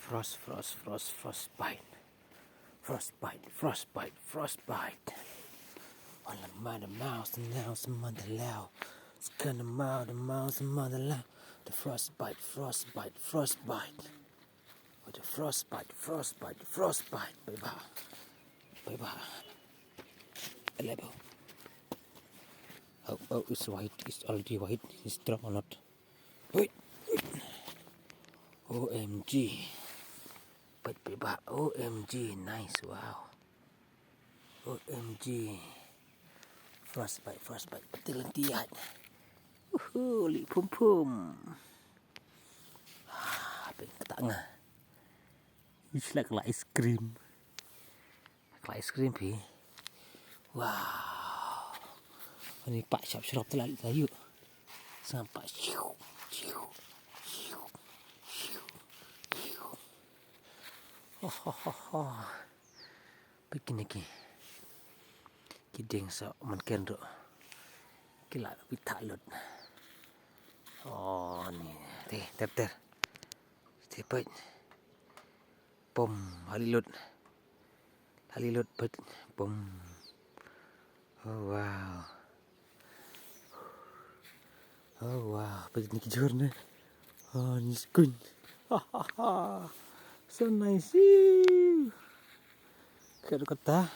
Frostbite. Frostbite. On the mother mouse, and now some mother loud. It's gonna mouth, the mouse, and mother loud. The frostbite. With the frostbite. Bye. Level. Oh, it's white. It's already white. It's strong or not? Wait. OMG. But OMG, nice, wow. OMG. Frostbite. Betul tiat. Li pum. Tak ngah. It's like ice cream. Like ice cream, pi. Wow. Ini pak syap-syap terlalu. Sampai ciu. Begini ki. Kideng sa man ro. Kila pitalot. Oh ni, ter. Cepet. Pom, halilut pet. Pom. Oh wow. Begini kijur ni. Oh ni skun. So nice. Kata.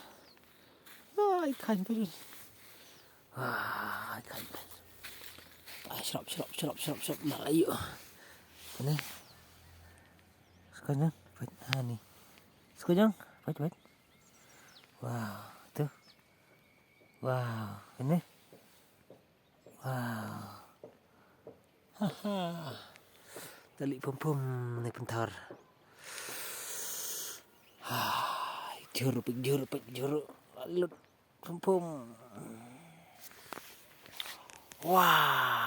Ikan pun. Ikan. Serap. Melayu. Ini. Sekarang. Ni. Sekarang. Baik. Wow. Tu. Wow. Ini. Wow. Tali pom ni pentar. Juru. Lalut pom. Wow.